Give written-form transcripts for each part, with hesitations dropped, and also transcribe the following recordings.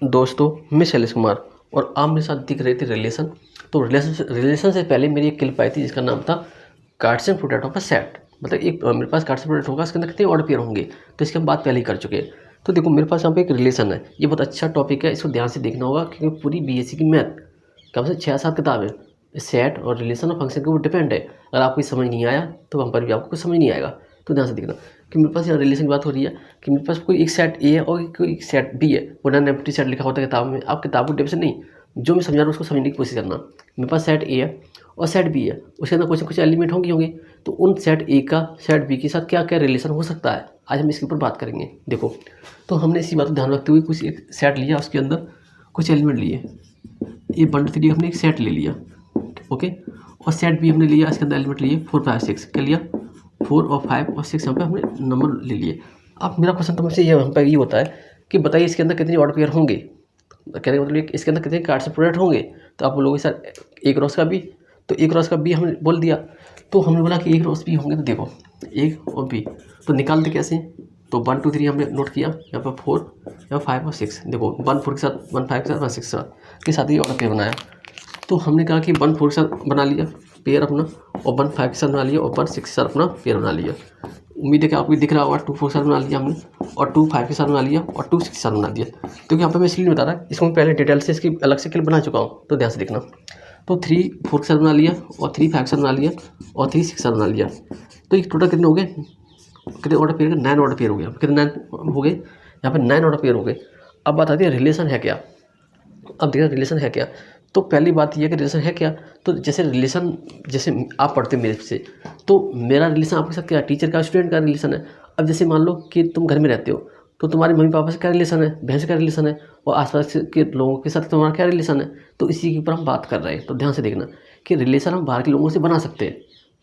दोस्तों, मैं शैलेश कुमार और आप मेरे साथ दिख रहे थे रिलेशन। तो रिलेशन से पहले मेरी एक क्लिप आई थी जिसका नाम था कार्ड्स एंड पोटैटो का सेट। मतलब एक मेरे पास कार्ड्स एंड पोटैटो होगा, इसके अंदर कितने ऑड पेयर होंगे, तो इसकी हम बात पहले ही कर चुके हैं। तो देखो मेरे पास यहाँ पे एक रिलेशन है, ये बहुत अच्छा टॉपिक है, इसको ध्यान से देखना होगा क्योंकि पूरी बीएससी की मैथ कम से 6-7 किताबें सेट और रिलेशन और फंक्शन के ऊपर डिपेंड है। अगर आपको समझ नहीं आया तो वहाँ पर भी आपको कुछ समझ नहीं आएगा। तो ध्यान से देखना कि मेरे पास यहाँ रिलेशन की बात हो रही है कि मेरे पास कोई एक सेट ए है और कोई एक सेट बी है। वो नॉन एम्प्टी सेट लिखा होता है किताब में, आप किताब को डेफिनेशन नहीं, जो मैं समझा रहा हूँ उसको समझने की कोशिश करना। मेरे पास सेट ए है और सेट बी है, उसके अंदर कुछ ना कुछ एलिमेंट होंगे। तो उन सेट ए का सेट बी के साथ क्या क्या रिलेशन हो सकता है, आज हम इसके ऊपर बात करेंगे। देखो, तो हमने इसी बात को ध्यान रखते हुए कुछ एक सेट लिया, उसके अंदर कुछ एलिमेंट लिए। ये 1 2 3 हमने एक सेट ले लिया, ओके। और सेट बी हमने लिया, इसके अंदर एलिमेंट लिए 4 5 6, क्या लिया 4 और 5 और 6 यहाँ पे हमने नंबर ले लिए। अब मेरा क्वेश्चन तुमसे यहाँ पर ये होता है कि बताइए इसके अंदर कितने ऑड पेयर होंगे, कहने का मतलब इसके अंदर कितने कार्ड्स प्रोडक्ट होंगे। तो आप बोलोगे सर एक क्रॉस का बी, तो एक क्रॉस का बी हमने बोल दिया। तो हमने बोला कि एक क्रॉस बी होंगे, तो देखो एक और बी तो निकालते कैसे। तो 1 2 3 हमने नोट किया, यहाँ पर 4, यहाँ 5 और 6। देखो 1 4 के साथ 1 5 के साथ 1 6 के साथ ही ऑर्डर पेयर बनाया। तो हमने कहा कि 1 4 के साथ बना लिया पेयर अपना, और 1 5 के साथ बना लिया, और 1 6 के साथ अपना पेयर बना लिया। उम्मीद है कि आपको दिख रहा होगा। 2 4 के साथ बना लिया हमने, और 2 5 के साथ बना लिया, और 2 6 के साथ बना दिया। क्योंकि यहाँ पर मैं इसलिए नहीं बता रहा, इसको मैं पहले डिटेल से इसकी अलग से क्लिप बना चुका हूँ, तो ध्यान से देखना। तो 3 4 के साथ बना लिया, और 3 5 के साथ बना लिया, और 3 6 के साथ बना लिया। तो ये टोटल कितने हो गए, कितने ऑर्डर पेयर, 9 ऑर्डर पेयर हो गया। कितने 9 हो गए, यहाँ पर 9 ऑर्डर पेयर हो गए। अब बात आती है रिलेशन है क्या। अब देखिए रिलेशन है क्या। तो पहली बात यह है कि रिलेशन है क्या। तो जैसे रिलेशन, जैसे आप पढ़ते मेरे से, तो मेरा रिलेशन आपके साथ क्या, टीचर का स्टूडेंट का रिलेशन है। अब जैसे मान लो कि तुम घर में रहते हो, तो तुम्हारे मम्मी पापा से क्या रिलेशन है, बहन से क्या रिलेशन है, और आसपास के लोगों के साथ तुम्हारा क्या रिलेशन है। तो इसी के ऊपर हम बात कर रहे हैं। तो ध्यान से देखना कि रिलेशन हम बाहर के लोगों से बना सकते हैं।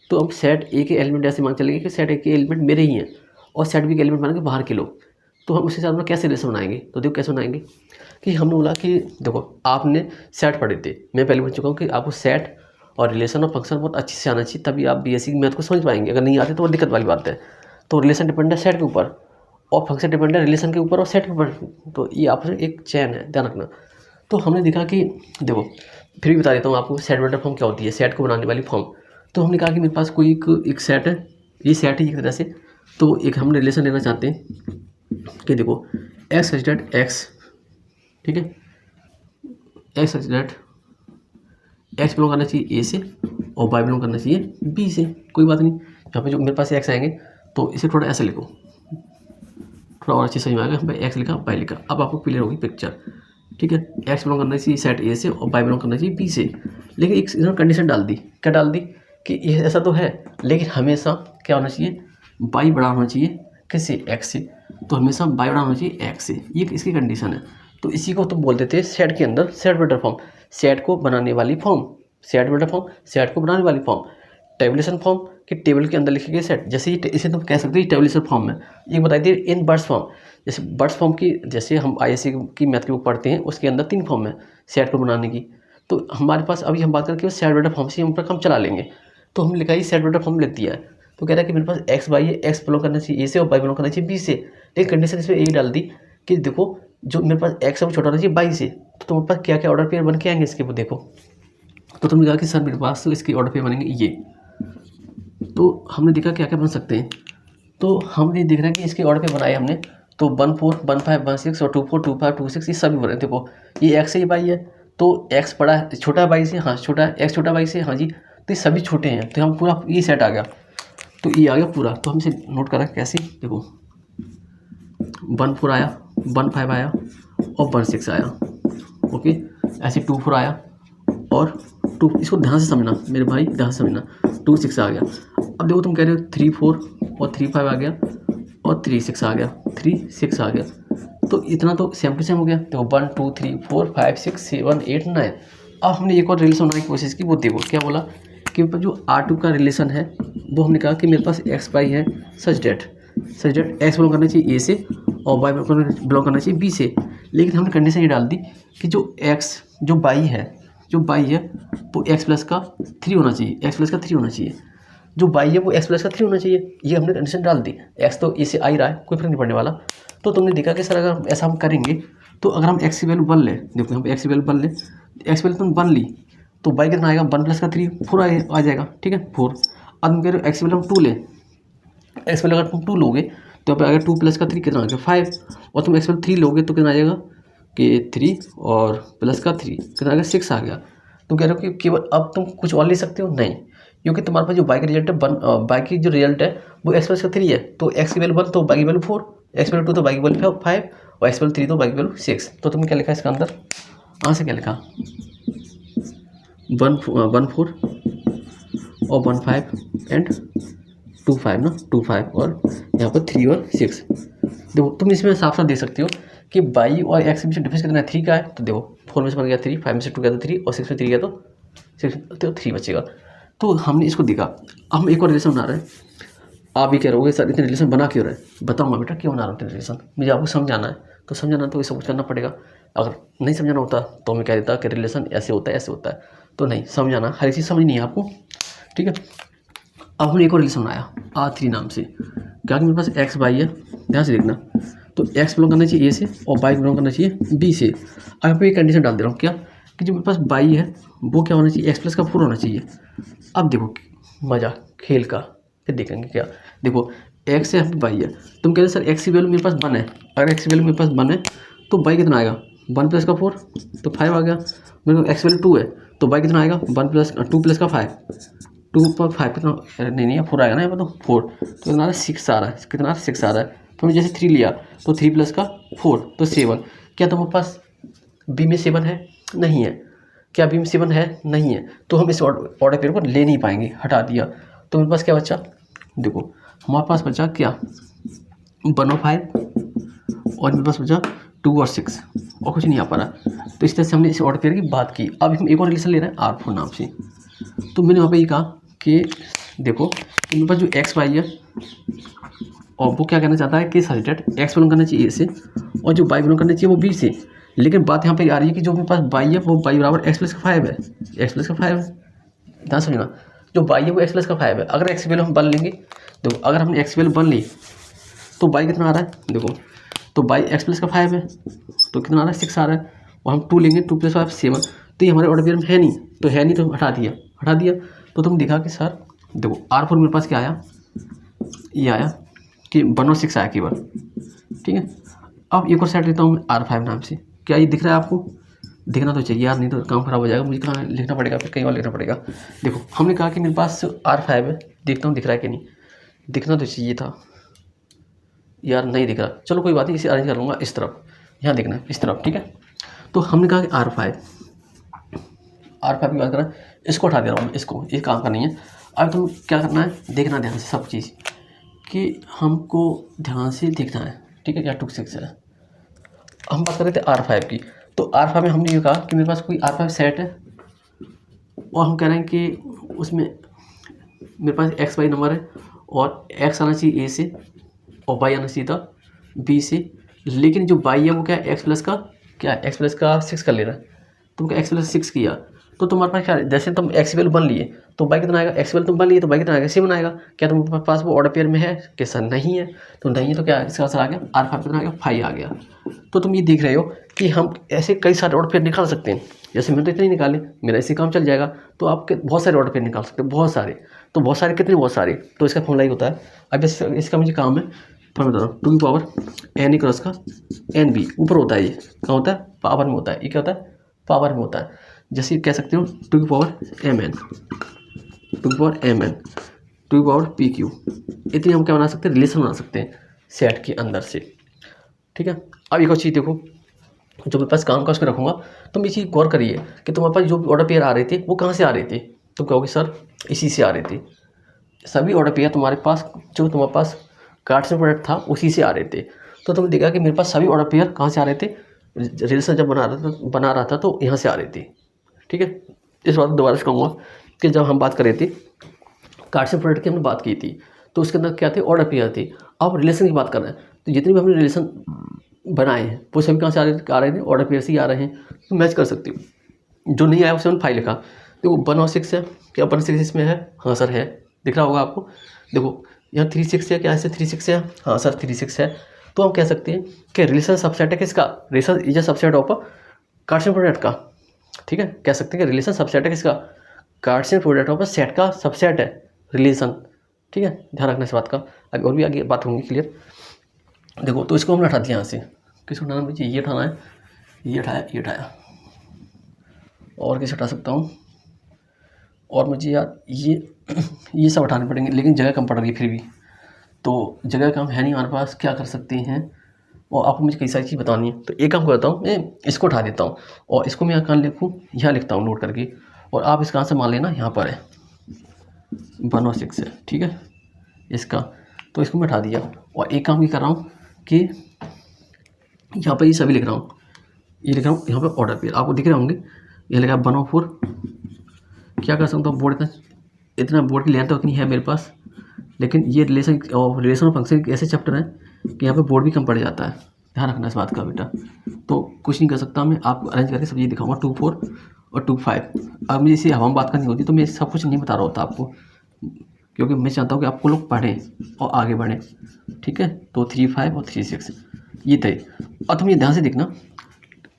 तो हम सेट ए के एलिमेंट ऐसे मान चलेंगे कि सेट ए के एलिमेंट मेरे ही हैं, और सेट बी के एलिमेंट मानेंगे बाहर के लोग। तो हम उसके साथ में कैसे रिलेशन बनाएंगे, तो देखो कैसे बनाएंगे कि हमने बोला कि देखो आपने सेट पढ़े थे, मैं पहले बोल चुका हूँ कि आपको सेट और रिलेशन और फंक्शन बहुत अच्छे से आना चाहिए, तभी आप बीएससी की मैथ को समझ पाएंगे। अगर नहीं आते तो वो दिक्कत वाली बात है। तो रिलेशन डिपेंड है सेट के ऊपर, और फंक्शन डिपेंड है रिलेशन के ऊपर और सेट के ऊपर। तो ये आपस में एक चैन है, ध्यान रखना। तो हमने देखा कि देखो फिर भी बता देता हूँ आपको सेट वेक्टर फॉर्म क्या होती है, सेट को बनाने वाली फॉर्म। तो हमने कहा कि मेरे पास कोई एक सेट है, ये सेट है एक तरह से। तो एक हम रिलेशन लेना चाहते हैं कि देखो एक्स सच डेट एक्स, ठीक है, एक्स सच डेट एक्स बिलोंग करना चाहिए ए से, और वाई बिलोंग करना चाहिए बी से। कोई बात नहीं, यहाँ पे जो मेरे पास एक्स आएंगे तो इसे थोड़ा ऐसे लिखो, थोड़ा और अच्छे समझ में आएगा। हम एक्स लिखा, वाई लिखा, अब आपको क्लियर होगी पिक्चर, ठीक है। एक्स बिलोंग करना चाहिए सेट ए से, और वाई बिलोंग करना चाहिए बी से। लेकिन एक इन्होंने कंडीशन डाल दी, क्या डाल दी कि ये ऐसा तो है, लेकिन हमेशा क्या होना चाहिए, वाई बड़ा होना चाहिए किससे, एक्स से। तो हमेशा वाई बड़ा होना चाहिए एक्स से, ये इसकी कंडीशन है। तो इसी को तुम बोल देते हैं सेट के अंदर सेट वेक्टर फॉर्म, सेट को बनाने वाली form, set vector form, set को बनाने वाली फॉर्म। टेबुलेशन फॉर्म कि टेबल के अंदर लिखे गए सेट, जैसे ये इसे तुम कह सकते हो टेबुलेशन फॉर्म में। ये बताई थी इन बर्ड्स फॉर्म, जैसे बर्ड्स फॉर्म की, जैसे हम आईएससी की मैथ की बुक पढ़ते हैं, उसके अंदर 3 फॉर्म है सेट को बनाने की। तो हमारे पास अभी हम बात करके सेट वेक्टर फॉर्म से हम पर काम चला लेंगे। तो हम लिखा ही सेट वेक्टर फॉर्म लिख दिया है। तो कह रहा है कि मेरे पास एक्स वाई है, एक्स बिलोंग करना चाहिए ए से और वाई बिलोंग करना चाहिए बी से। लेकिन कंडीशन इसमें यही डाल दी कि देखो जो मेरे पास एक्स है वो छोटा होना चाहिए वाई से। तो तुम्हारे पास क्या क्या ऑर्डर पेयर बन के आएंगे इसके, वो देखो। तो तुमने कहा कि सर मेरे पास तो इसके ऑर्डर पेयर बनेंगे ये। तो हमने देखा क्या क्या बन सकते हैं। तो हमने देख रहे हैं कि इसके ऑर्डर पेयर बनाए हमने। तो 1 4 1 5 1 6 और 2 4 2 5 2 6 ये सभी बने। देखो ये एक्स से ये वाई है, तो एक्स बड़ा छोटा वाई से, हाँ छोटा एक्स छोटा वाई से, हाँ जी। तो ये सभी छोटे हैं, तो हम पूरा ये सेट आ गया। तो ये आ गया पूरा। तो हम इसे नोट करा कैसे, देखो 1 4 आया, 1 5 आया, और 1 6 आया, ओके। ऐसे 2 4 आया, और 2, इसको ध्यान से समझना मेरे भाई, ध्यान से समझना, 2 6 आ गया। अब देखो तुम कह रहे हो 3 4 और 3 5 आ गया, और 3 6 आ गया, 3 6 आ गया। तो इतना तो सेम टू सेम हो गया। देखो 1 2 3 4 5 6 7 8 9। अब हमने एक और रिलेशन बनाने की कोशिश की, वो देखो क्या बोला कि जो R2 का रिलेशन है, वो हमने कहा कि मेरे पास एक्स वाई है सच डेट एक्स बिलोंग करना चाहिए ए से, और वाई बिलोंग करना चाहिए बी से। लेकिन हमने कंडीशन ये डाल दी कि जो एक्स जो वाई है वो एक्स प्लस का 3 होना चाहिए, एक्स प्लस का 3 होना चाहिए। जो वाई है वो एक्स प्लस का 3 होना चाहिए, ये हमने कंडीशन डाल दी। एक्स तो ए से आ ही रहा है, कोई फर्क नहीं पड़ने वाला। तो तुमने देखा कि सर अगर ऐसा हम करेंगे तो अगर हम एक्स की वैल्यू 1 लें, देखो यहाँ पे एक्स की वैल्यू 1 लें, एक्स वैल्यू तुम 1 ली तो बाई कितना आएगा, 1 प्लस का 3 4 आ जाएगा, ठीक है 4। अब तुम कह रहे हो एक्स वैल्यू हम 2 लें, एक्स वैल्यू अगर तुम 2 लोगे तो यहाँ पे आएगा 2 प्लस का 3 कितना आ गया 5, और तुम एक्स वैल्यू 3 लोगे तो कितना आ जाएगा कि 3 और प्लस का 3 कितना आ गया 6 आ गया। तुम कह रहे हो कि केवल अब तुम कुछ और ले सकते हो, नहीं, क्योंकि तुम्हारे पास जो बाई का रिजल्ट है बाई की जो रिजल्ट है वो एक्स प्लस का 3 है, तो एक्स की वैल्यू 1 तो बाई की वैल्यू 4, एक्स वैल्यू 2 तो बाई की वैल्यू 5 और एक्स वैल्यू 3 तो बाई की वैल्यू 6। तो तुमने क्या लिखा इसका अंदर, से क्या लिखा 1 4 और 1 5 एंड 2 5 ना, 2 5 और यहाँ पर 3 और 6। देखो तुम इसमें साफ साफ देख सकते हो कि बाई और एक्स के बीच डिफरेंस कितना है 3 का है, तो देखो 4 में से बन गया 3, 5 में से 2 गया तो 3 और 6 में 3 गया तो 6 तो 3 बचेगा। तो हमने इसको देखा। हम एक और रिलेशन बना रहे हैं, आप भी कह रहे हो सर इतने रिलेशन बना क्यों रहे, बताऊँगा बेटा क्यों बना रहा हूँ इतने रिलेशन, मुझे आपको समझाना है, तो समझाना तो ये सब कुछ करना पड़ेगा। अगर नहीं समझाना होता तो मैं कह देता कि रिलेशन ऐसे होता है ऐसे होता है, तो नहीं, समझाना, हर एक चीज़ समझनी है आपको, ठीक है। अब हमने एक और रिलेशन बनाया R3 नाम से, क्या कि मेरे पास एक्स बाई है, ध्यान से देखना, तो एक्स बिलोंग करना चाहिए ए से और बाई बिलोंग करना चाहिए बी से। अब यहाँ पे एक कंडीशन डाल दे रहा हूँ, क्या कि जो मेरे पास बाई है वो क्या होना चाहिए, एक्स प्लस का 4 होना चाहिए। अब देखो मज़ा खेल का, फिर देखेंगे क्या। देखो एक्स से यहाँ पे बाई है, तुम कह रहे सर एक्स की वैल्यू मेरे पास 1 है, अगर एक्स की वैल्यू मेरे पास 1 है तो बाई कितना आएगा 1 प्लस का 4 तो 5 आ गया। मेरे को एक्स वैल्यू 2 है तो बाई कितना आएगा 2 प्लस का 5, 2 पर 5 कितना, नहीं 4 आएगा ना यहाँ पर, तो 4 तो कितना आ रहा है 6 आ रहा है, कितना आ रहा है 6 आ रहा है। तो हमने जैसे 3 लिया तो 3 प्लस का 4 तो 7। क्या तुम्हारे पास बी में 7 है, नहीं है, क्या बी में 7 है, नहीं है, तो हम इस ऑर्डर पेयर को ले नहीं पाएंगे, हटा दिया। तो मेरे पास क्या बचा, देखो हमारे पास बचा क्या 1 और 5 और मेरे पास बचा 2 और 6 और कुछ नहीं आ पा रहा। तो इस तरह से हमने इस ऑर्डर पेयर की बात की। अब हम एक और रिलेशन ले रहे हैं R4 नाम से। तो मैंने वहाँ पे ये कहा कि देखो मेरे पास जो एक्स वाई है और वो क्या कहना चाहता है कि सजेटेड एक्स बिलोंग करना चाहिए ए से और जो बाई बिलोंग करना चाहिए वो बी से। लेकिन बात यहाँ पे आ रही है कि जो मेरे पास बाई है वो बाई बराबर एक्स प्लस का 5 है, एक्स प्लस का 5 है, ध्यान समझना, जो बाई है वो एक्स प्लस का 5 है। अगर एक्स वैल्यू हम 1 लेंगे, देखो अगर हमने एक्स वैल्यू 1 ली तो बाई कितना आ रहा है, देखो तो बाई एक्स प्लस का 5 है तो कितना आ रहा है 6 आ रहा है, और हम 2 लेंगे 2 प्लस 5 7, तो ये हमारे ऑर्डर पेयर में है नहीं, तो है नहीं तो हटा दिया। तो तुम दिखा कि सर देखो R4 मेरे पास क्या आया, ये आया कि 1 और 6 आया केवल, ठीक है। अब एक और सेट लेता हूँ मैं R5 नाम से, क्या ये दिख रहा है आपको, दिखना तो चाहिए यार, नहीं तो काम खराब हो जाएगा, मुझे कहाँ लिखना पड़ेगा, फिर कहीं और लिखना पड़ेगा। देखो हमने कहा कि मेरे पास R5 है, देखता हूँ दिख रहा है कि नहीं, दिखना तो चाहिए था यार, नहीं दिख रहा, चलो कोई बात नहीं, इसे अरेंज कर लूँगा इस तरफ, यहाँ देखना है इस तरफ, ठीक है। तो हमने कहा कि R5 की बात करें, इसको उठा दे रहा हूँ मैं, इसको, ये काम का नहीं है। अब तुम क्या करना है, देखना ध्यान से सब चीज़, कि हमको ध्यान से देखना है, ठीक है, क्या 2 6 है। हम बात कर रहे थे R5 की, तो R5 में हमने ये कहा कि मेरे पास कोई R5 सेट है और हम कह रहे हैं कि उसमें मेरे पास एक्स वाई नंबर है और एक्स आना चाहिए ए से और वाई आना चाहिए था बी से, लेकिन जो वाई है वो क्या है एक्स प्लस का 6 कर ले रहा है, तुम क्या एक्स प्लस 6 किया तो तुम्हारे पास क्या है, जैसे तुम एक्स वैल्यू 1 लिए तो बाई कितना आएगा, एक्स वैल्यू तुम 1 लिए तो बाई कितना आएगा 7 आएगा। क्या तुम्हारे पास वो ऑर्डर पेयर में है कि सर नहीं है, तो नहीं है तो क्या इसका आंसर आ गया R5 कितना आ गया 5 आ गया। तो तुम ये देख रहे हो कि हम ऐसे कई सारे ऑर्डर पेयर निकाल सकते हैं, जैसे मैंने तो इतने ही निकाले, मेरा इसी काम चल जाएगा, तो आप बहुत सारे ऑर्डर पेयर निकाल सकते हैं, बहुत सारे, तो बहुत सारे कितने, बहुत सारे, तो इसका फॉर्मूला ही होता है। अब इसका मुझे काम है, तो मैं बता रहा हूँ 2 की पावर n क्रॉस का एन बी, ऊपर होता है, ये कहाँ होता है पावर में होता है, ये क्या होता है पावर में होता है। जैसे कह सकते हो 2 की पावर एम एन, 2 की पावर एम एन, 2 की पावर पी क्यू, इतनी हम क्या बना सकते हैं, रिलेशन बना सकते हैं सेट के अंदर से, ठीक है। अब एक और चीज़ देखो, जो मेरे पास काम का उसको रखूँगा, तुम ये चीज़ गौर करिए कि तुम्हारे पास जो ऑर्डर पेयर आ रहे थे वो कहाँ से आ रहे थे, तुम कहोगे सर इसी से आ रहे थे, सभी ऑर्डर पेयर तुम्हारे पास जो तुम्हारे पास कार्ड्स में प्रोडक्ट था उसी से आ रहे थे। तो तुमने देखा कि मेरे पास सभी ऑर्डर पेयर कहाँ से आ रहे थे, रिलेशन जब बना रहा था तो यहाँ से आ रही थी, ठीक है। इस बात दोबारा से कहूँगा कि जब हम बात कर रहे थे कार्ड्स में प्रोडक्ट की हमने बात की थी, तो उसके अंदर क्या थे ऑर्डर पेयर थी। अब रिलेशन की बात कर रहे हैं, तो जितने भी हमने रिलेशन बनाए हैं वो सभी कहाँ से आ रहे थे ऑर्डर पेयर से ही आ रहे हैं, तो मैच कर सकती हूँ। जो नहीं आया उसे हमने 5 लिखा, देखो 1 और 6 है, क्या 1 6 इसमें है, हाँ सर है, दिख रहा होगा आपको, देखो यहाँ 3 6 है, क्या ऐसे 3 6 है, हाँ सर 3 6 है। तो हम कह सकते हैं कि रिलेशन सबसेट है किसका, relation is a subset of Cartesian product का, ठीक है, कह सकते हैं कि रिलेशन सबसेट है किसका, कार्टेशियन प्रोडक्ट ऑफ सेट का सबसेट है रिलेशन, ठीक है, ध्यान रखना इस बात का, अभी और भी आगे बात होंगी क्लियर। देखो तो इसको हमने हटा दिया यहाँ से, किसको हटाना मुझे, ये हटाना है, ये हटाया, ये हटाया, और किसे हटा सकता हूँ, और मुझे यार ये सब हटाने पड़ेंगे, लेकिन जगह कम पड़ रही है फिर भी, तो जगह कम है नहीं हमारे पास, क्या कर सकते हैं, और आपको मुझे कई सारी चीज़ बतानी है, तो एक काम करता हूँ मैं इसको उठा देता हूँ, और इसको मैं यहाँ कहाँ लिखूँ, यहाँ लिखता हूँ नोट करके, और आप इसका आंसर मान लेना यहाँ पर है 1 और 6 है, ठीक है इसका, तो इसको मैं उठा दिया, और एक काम ये कर रहा हूँ कि यहाँ पर ये सभी लिख रहा हूँ, ये लिख रहा हूँ यहाँ पर ऑर्डर पे, आपको दिख रहे होंगे ये लिखा 1 और 4, क्या कर सकता हूँ, बोर्ड इतना बोर्ड की लेंथ उतनी है मेरे पास, लेकिन ये रिलेशन और फंक्शन ऐसे चैप्टर हैं कि यहाँ पे बोर्ड भी कम पड़ जाता है, ध्यान रखना इस बात का बेटा, तो कुछ नहीं कर सकता मैं, आपको अरेंज करके सब ये दिखाऊंगा 2 4 और 2 5। अब मुझे इसी हवा में बात करनी होती तो मैं सब कुछ नहीं बता रहा होता आपको, क्योंकि मैं चाहता हूँ कि आपको लोग पढ़ें और आगे बढ़ें, ठीक है, तो 3 5 और 3 6 ये थे। और तुम ये ध्यान से देखना,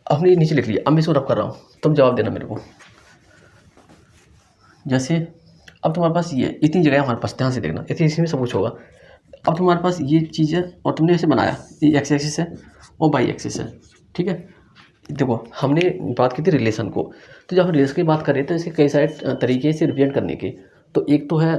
हमने ये नीचे लिख लिया, अब मैं इसको रब कर रहा हूँ, तुम जवाब देना मेरे को, जैसे अब तुम्हारे पास ये इतनी जगह है हमारे पास, ध्यान से देखना, इसी में सब कुछ होगा। अब तुम्हारे पास ये चीज़ है और तुमने ऐसे बनाया, ये एक्स एक्सिस है और वाई एक्सिस है, ठीक है। देखो हमने बात की थी रिलेशन को, तो जब हम रिलेशन की बात करें तो इसके कई सारे तरीके से रिप्रेजेंट करने के, तो एक तो है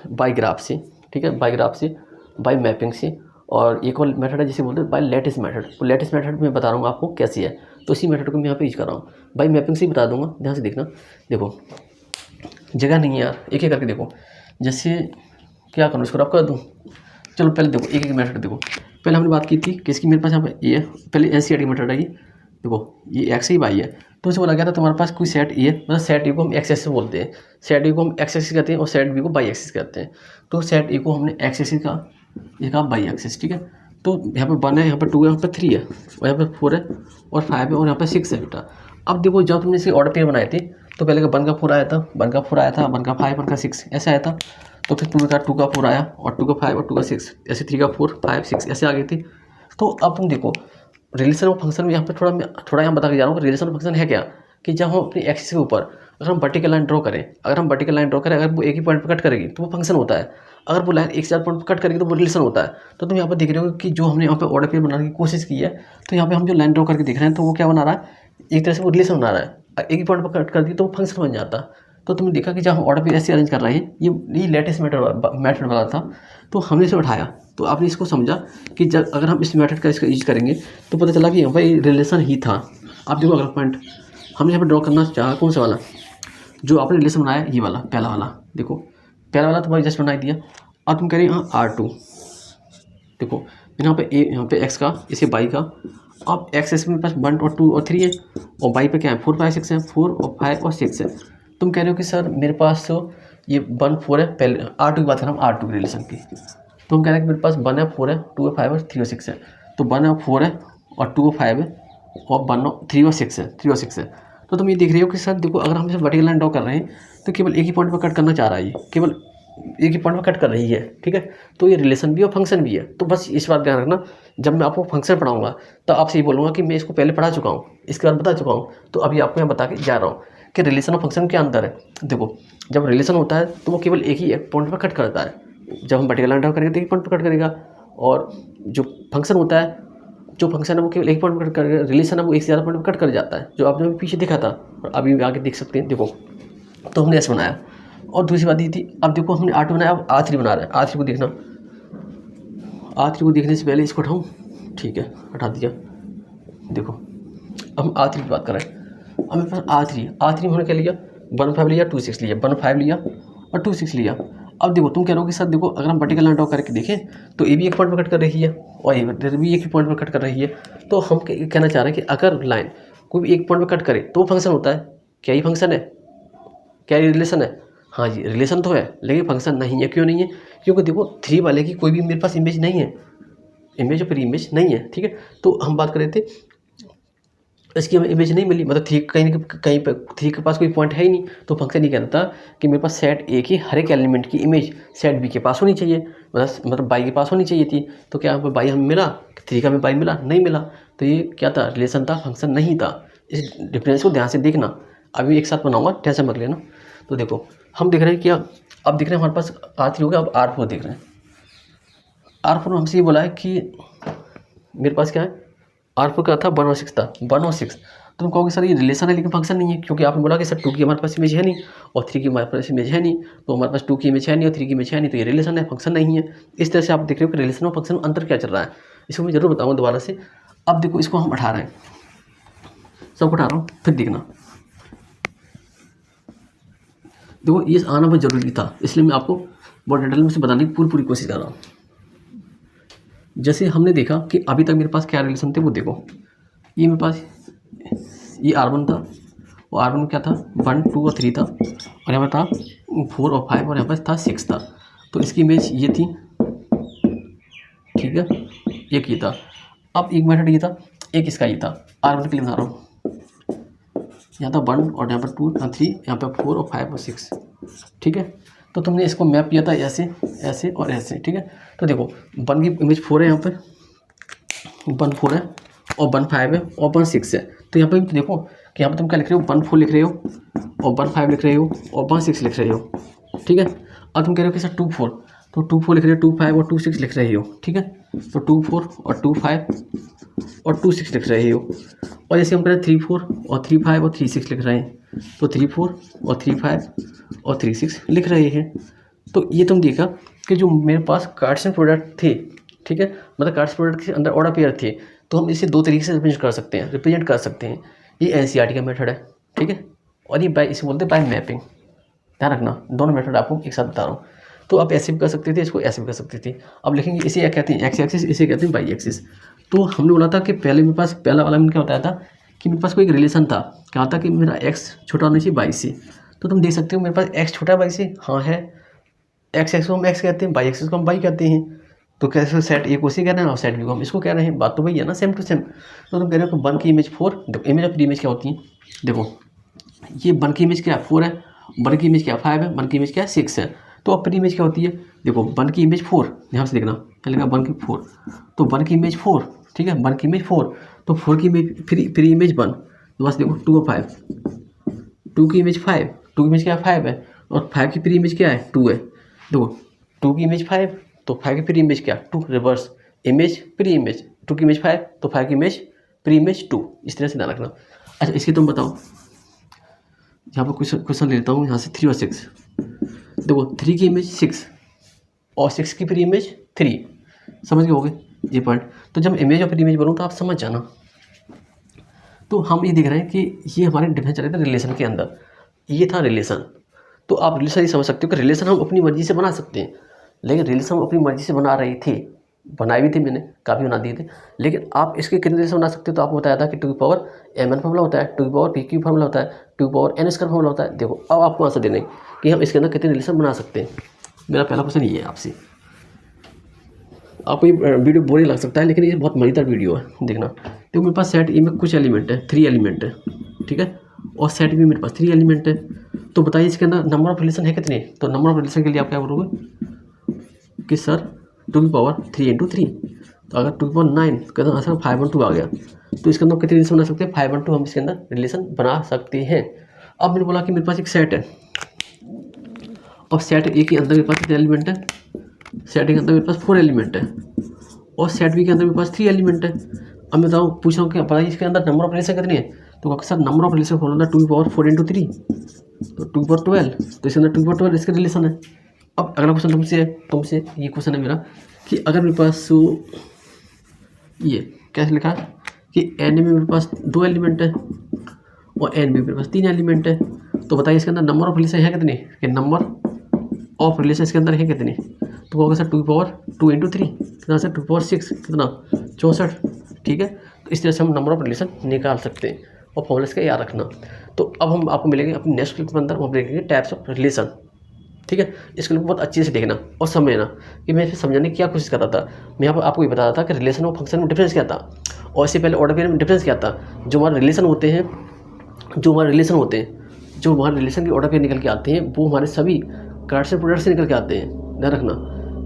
बाई ग्राफ से, ठीक है, बाई ग्राफ से, बाई मैपिंग से, और एक और मेथड है जिसे बोलते हैं बाई लैटिस मेथड। तो लैटिस मेथड मैं बता रहा हूँ आपको कैसी है, तो इसी मेथड को मैं यहाँ पे यूज कर रहा हूँ। बाई मैपिंग से ही बता दूंगा, ध्यान से देखना। देखो जगह नहीं है यार, एक एक करके देखो, जैसे क्या करूँ, इसको रब कर दूँ, चलो पहले देखो एक एक मेथड देखो। पहले हमने बात की थी किसकी, मेरे पास यहाँ पे ये पहले एनसीईआरटी मेथड है ये, देखो ये एक्स ही वाई है, तो इसे बोला गया था तुम्हारे पास कोई सेट ए, मतलब सेट ए को हम एक्स एक्सिस बोलते हैं, सेट ए को हम एक्स एक्सिस कहते हैं और सेट बी को वाई एक्सिस कहते हैं। तो सेट ए को हमने एक्स एक्सिस का, ये कहा वाई एक्सिस, ठीक है। तो यहाँ पे 1 है, यहाँ पे 2 है, यहाँ पे 3 है, और यहाँ पे 4 है और 5 है और यहाँ पे 6 है बेटा। अब देखो जब तुमने इसे ऑर्डर पेयर बनाए थे तो पहले का 1 का 4 आया था, 1 का 4 आया था, 1 का 5, 1 का 6 ऐसे आया था, तो फिर 2 का 4 आया और 2 का 5 और 2 का 6 ऐसे, 3 का 4 5 6 ऐसे आ गए थे। तो अब तुम देखो रिलेशन और फंक्शन में यहाँ पे थोड़ा यहाँ बता के जा रहा हूँ कि रिलेशन और फंक्शन है क्या, कि जब हम अपनी एक्सिस के ऊपर अगर हम वर्टिकल लाइन ड्रॉ करें, अगर वो एक ही पॉइंट पर कट करेगी तो वो फंक्शन होता है, अगर वो लाइन एक से ज़्यादा पॉइंट पर कट करेगी तो वो रिलेशन होता है। तो तुम यहाँ पर देख रहे हो कि जो हमने यहाँ पे ऑर्डर पेयर बनाने की कोशिश की है, तो यहाँ पे हम जो लाइन ड्रॉ करके देख रहे हैं तो वो क्या बना रहा है, एक तरह से वो रिलेशन बना रहा है, एक ही पॉइंट पर कट कर दी तो वो फंक्शन बन जाता। तो तुमने देखा कि जब हम ऑर्डर पेयर ऐसे अरेंज कर रहे हैं, ये लेटेस्ट मेथड वाला था, तो हमने इसे उठाया, तो आपने इसको समझा कि जब अगर हम इस मेथड का इसका यूज करेंगे तो पता चला कि यहाँ पर रिलेशन ही था। आप देखो अगला पॉइंट हमने यहाँ पर ड्रॉ करना चाहा, कौन सा वाला जो आपने रिलेशन बनाया, ये वाला पहला वाला, देखो पहला वाला तुम्हारी जस्ट बना दिया। अब तुम कह रहे हैं यहाँ R2, देखो यहाँ पे यहाँ पे x का, इसे y का, अब x एक्सिस में पास 1 और 2 और 3 है, और y पे क्या है 4 5 6 है, 4 और 5 और 6 है। तुम कह रहे हो कि सर मेरे पास तो ये 1 4 है, पहले R2 की बात करें हम, R2 की रिलेशन की, तो हम कह रहे हैं कि मेरे पास 1 है 4 है 2 है 5 और 3 और 6 है, तो 1 है 4 है और 2 और 5 है और 1 और 3 और 6 है, 3 और 6 है। तो तुम ये देख रहे हो कि सर देखो अगर हम इसे वर्टिकल लाइन ड्रॉ कर रहे हैं तो केवल एक ही पॉइंट पर कट करना चाह रहा है, ये केवल एक ही पॉइंट पर कट कर रही है, ठीक है। तो ये रिलेशन भी और फंक्शन भी है। तो बस इस बात ध्यान रखना, जब मैं आपको फंक्शन पढ़ाऊंगा तो आपसे ये बोलूँगा कि मैं इसको पहले पढ़ा चुका हूँ, इसके बाद बता चुका हूँ, तो अभी आपको मैं बता के जा रहा हूँ कि रिलेशन और फंक्शन क्या अंतर है। देखो जब रिलेशन होता है तो वो केवल एक ही पॉइंट पर कट करता है, जब हम वर्टिकल लाइन ड्रॉ करेंगे तो एक पॉइंट पर कट करेगा, और जो फंक्शन होता है, जो फंक्शन है वो केवल एक पॉइंट पर कट करेगा, रिलेशन है वो एक से ज़्यादा पॉइंट पर कट कर जाता है, जो आपने पीछे देखा था और अभी आगे देख सकते हैं। देखो तो हमने ऐसे बनाया, और दूसरी बात ये थी, अब देखो हमने R2 बनाया, अब R3 बना रहे हैं। R3 को देखना, R3 को देखने से पहले इसको हटाऊँ, ठीक है हटा दिया। देखो अब हम R3 की बात कर रहे हैं, अब मेरे पास R3 में हमने क्या लिया, 1 5 लिया, 2 6 लिया, 1 5 लिया और 2 6 लिया। अब देखो तुम कह रहे हो कि सर देखो अगर हम वर्टिकल लाइन ड्रॉ करके देखें तो ये भी एक पॉइंट पर कट कर रही है और ये भी एक ही पॉइंट पर कट कर रही है। तो हम कहना चाह रहे हैं कि अगर लाइन कोई भी एक पॉइंट पर कट करे तो फंक्शन होता है। क्या ये फंक्शन है, क्या ये रिलेशन है? हाँ जी रिलेशन तो है, लेकिन फंक्शन नहीं है। क्यों नहीं है? क्योंकि देखो 3 वाले की कोई भी मेरे पास इमेज नहीं है, इमेज और प्री इमेज नहीं है, ठीक है। तो हम बात कर रहे थे इसकी हमें इमेज नहीं मिली, मतलब थ्री कहीं पर थ्री के पास कोई पॉइंट है ही नहीं, तो फंक्शन ये कहता कि मेरे पास सेट ए की हर एक एलिमेंट की इमेज सेट बी के पास होनी चाहिए, मतलब बाई के पास होनी चाहिए थी। तो क्या यहाँ पर बाई हमें मिला, थ्री का हमें बाई मिला, नहीं मिला। तो ये क्या था, रिलेशन था, फंक्शन नहीं था। इस डिफरेंस को ध्यान से देखना, अभी एक साथ बनाऊंगा, टेंशन मत लेना। तो देखो हम देख रहे हैं क्या, अब दिख रहे हैं हमारे पास R3 हो गया, अब R4 देख रहे हैं। R4 हमसे ये बोला है कि मेरे पास क्या है, R4 क्या था, 1 और 6 था, 1 और 6। तुम कहोगे सर ये रिलेशन है लेकिन फंक्शन नहीं है, क्योंकि आपने बोला कि सर 2 की हमारे पास इमेज है नहीं और 3 की हमारे पास इमेज है नहीं, तो हमारे पास 2 की इमेज है नहीं और 3 की इमेज है नहीं, तो ये रिलेशन है, फंक्शन नहीं है। इस तरह से आप देख रहे हो कि रिलेशन और फंक्शन में अंतर क्या चल रहा है, इसको मैं जरूर बताऊँगा दोबारा से। अब देखो इसको हम उठा रहे हैं, सब उठा रहा हूँ, फिर देखना। देखो ये आना बहुत ज़रूरी था, इसलिए मैं आपको बहुत डिटेल में से बताने की पूरी कोशिश कर रहा हूँ। जैसे हमने देखा कि अभी तक मेरे पास क्या रिलेशन थे, वो देखो। ये मेरे पास ये R1 था, और R1 में क्या था, 1 2 और 3 था, और यहाँ पर था 4 और 5, और यहाँ पर था 6 था। तो इसकी इमेज ये थी, ठीक है, एक ये था। अब एक मेथड ये था, एक इसका ये था। R1 के लिए बता रहा हूँ, यहाँ था 1 और यहाँ पर 2 3, यहाँ पर 4 और 5 और 6, ठीक है। तो तुमने इसको मैप किया था ऐसे ऐसे और ऐसे, ठीक है। तो देखो 1 की इमेज 4 है, यहाँ पर 1 4 है और 1 5 है और 1 6 है। तो यहाँ पर भी देखो कि यहाँ पर तुम क्या लिख रहे हो, 1 4 लिख रहे हो और 1 5 लिख रहे हो और 1 6 लिख रहे हो, ठीक है। अब तुम कह रहे हो कि सर 2 4, तो 2 4 लिख रहे हो, 2 5 और 2 6 लिख रहे हो, ठीक है। तो 2 4 और 2 5 और 2 6 लिख रहे हो। और जैसे हम कह रहे हैं 3 4 और 3 5 और 3 6 लिख रहे हैं, तो 3 4 और 3 5 और 3 6 लिख रहे हैं। तो ये तुम देखा कि जो मेरे पास कार्टेशियन प्रोडक्ट थे, ठीक है, मतलब कार्टेशियन प्रोडक्ट के अंदर ऑर्डर पेयर थे, तो हम इसे दो तरीके से रिप्रेजेंट कर सकते हैं। ये एनसीईआरटी का मेथड है, ठीक है, और ये बाय इसे बोलते हैं बाय मैपिंग। ध्यान रखना, दोनों मेथड आपको एक साथ बता रहा हूँ। तो आप ऐसे भी कर सकते थे, इसको ऐसे भी कर सकते थे। अब लिखेंगे इसे क्या कहते हैं, एक्स एक्सिस, इसे कहते हैं बाई एक्सिस। तो हमने बोला था कि पहले मेरे पास पहला वाला में क्या बताया था कि मेरे पास कोई एक रिलेशन था, क्या था कि मेरा एक्स छोटा होना चाहिए बाई से। तो तुम देख सकते हो मेरे पास एक्स छोटा बाई से, हाँ है। एक्स एक्स को हम एक्स कहते हैं, बाई एक्सिस को हम बाई कहते हैं। तो कैसे सेट ए को सी कह रहे हैं और सेट बी को हम इसको कह रहे हैं, बात तो वही है ना, सेम टू सेम। तो तुम कह रहे हो कि 1 की इमेज 4, देखो इमेज ऑफ इमेज क्या होती है, देखो ये 1 की इमेज क्या 4 है, 1 की इमेज क्या 5 है, 1 की इमेज क्या 6 है। तो अब प्री इमेज क्या होती है, देखो 1 की इमेज 4, ध्यान से देखना, क्या लिखा 1 की 4, तो 1 की इमेज 4, ठीक है, 1 की इमेज 4, तो 4 की इमेज प्री इमेज 1, तो बस देखो 2 और 5, 2 की इमेज 5, 2 की इमेज क्या 5 है, और 5 की प्री इमेज क्या है 2 है। देखो 2 की इमेज 5, तो 5 की प्री इमेज क्या 2, रिवर्स इमेज प्री इमेज, 2 की इमेज 5, तो 5 की इमेज प्री इमेज 2, इस तरह से ध्यान रखना। अच्छा इसकी तुम बताओ, यहाँ पर क्वेश्चन लेता हूँ यहाँ से 3 और 6। देखो 3 की इमेज 6 और 6 की प्री इमेज 3, समझ गए होगे ये पॉइंट। तो जब इमेज और प्री इमेज बोलूँ तो आप समझ जाना। तो हम ये देख रहे हैं कि ये हमारे डिफरेंस चल रहे थे रिलेशन के अंदर, ये था रिलेशन। तो आप रिलेशन ही समझ सकते हो कि रिलेशन हम अपनी मर्जी से बना सकते हैं, लेकिन रिलेशन हम अपनी मर्जी से बना रहे थे, बनाए भी थे, मैंने काफ़ी बना दिए थे। लेकिन आप इसके कितने रिलेशन बना सकते हो, तो आपको बताया था कि 2 की पावर mn फॉर्मूला होता है, 2 की पावर p की फॉर्मूला होता है, 2 की पावर n स्क्वायर फॉर्मूला होता है। देखो अब आपको आंसर देना है कि हम इसके अंदर कितने रिलेशन बना सकते हैं। मेरा पहला क्वेश्चन ये है आपसे। आपको ये वीडियो बोरिंग लग सकता है, लेकिन ये बहुत मज़ेदार वीडियो है, देखना। तो मेरे पास सेट ए में कुछ एलिमेंट है, 3 एलिमेंट है, ठीक है, और सेट बी मेरे पास 3 एलिमेंट है। तो बताइए इसके अंदर नंबर ऑफ रिलेशन है कितने। तो नंबर ऑफ रिलेशन के लिए आप क्या बोलोगे कि सर 2 की पावर 3 इंटू 3, तो अगर 2 की पावर 9 कहते हैं आंसर 5 1 2 आ गया। तो इसके अंदर कितने रिलेशन बना सकते हैं, 5 1 2 हम इसके अंदर रिलेशन बना सकते हैं। अब मैंने बोला कि मेरे पास एक सेट है, और सेट ए के अंदर मेरे पास कितने एलिमेंट है, सेट ए के अंदर मेरे पास 4 एलिमेंट है, और सेट बी के अंदर मेरे पास 3 एलिमेंट है। अब मैं बताऊँ पूछ रहा हूँ कि बताइए इसके अंदर नंबर ऑफ रिलेशन कितनी है। तो sir number of relation formula 2 की पावर 4 इंटू 3, तो 2 की पावर 12, तो इसके अंदर 2 की पावर 12 इसका रिलेशन है। अब अगला क्वेश्चन तुमसे ये क्वेश्चन है मेरा कि अगर मेरे पास ये कैसे लिखा कि एन में मेरे पास 2 एलिमेंट है और एन में मेरे पास 3 एलिमेंट है, तो बताइए इसके अंदर नंबर ऑफ रिलेशन है कितने, कि नंबर ऑफ रिलेशन इसके अंदर है कितने। तो होगा सर 2 की पावर 2 इंटू 3 कितना सर 2 की पावर 6 कितना 64, ठीक है। तो इस तरह से हम नंबर ऑफ रिलेशन निकाल सकते हैं, और फॉर्मूला इसका याद रखना। तो अब हम आपको मिलेंगे अपने नेक्स्ट क्लिप के अंदर, हम देखेंगे टाइप्स ऑफ रिलेशन। ठीक है, इसको बहुत अच्छे से देखना और समझना कि मैं इसे समझाने की क्या कोशिश कर रहा था। मैं यहाँ पर आपको ये बता रहा था कि रिलेशन और फंक्शन में डिफरेंस क्या था, और इससे पहले ऑर्डर पेयर में डिफरेंस क्या था। जो हमारे रिलेशन होते हैं जो हमारे रिलेशन के ऑर्डर पेयर निकल के आते हैं, वो हमारे सभी कार्ड्स एंड प्रोडक्ट से निकल के आते हैं। ध्यान रखना,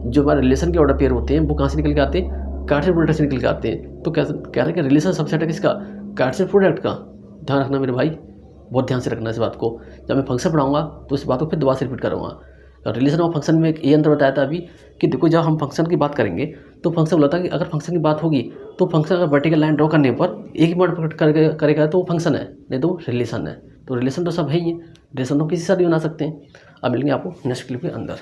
जो हमारे रिलेशन के ऑर्डर पेयर होते हैं वो कहाँ से निकल के आते हैं, कार्ड्स एंड प्रोडक्ट से निकल के आते हैं। तो क्या कह रहे हैं कि रिलेशन सबसेट है किसका, कार्ड्स एंड प्रोडक्ट का। ध्यान रखना मेरे भाई, बहुत ध्यान से रखना इस बात को। जब मैं फंक्शन पढ़ाऊंगा तो इस बात को फिर दोबारा से रिपीट करूँगा। रिलेशन और फंक्शन में एक ये अंतर बताया था अभी कि देखो, जब हम फंक्शन की बात करेंगे तो फंक्शन बोला था कि अगर फंक्शन की बात होगी तो फंक्शन अगर वर्टिकल लाइन ड्रॉ करने पर एक ही पॉइंट करेगा तो वो फंक्शन है, नहीं तो रिलेशन है। तो रिलेशन तो सब है ही है, रिलेशन तो किसी से भी बना सकते हैं। अब मिलेंगे आपको नेक्स्ट क्लिप के अंदर।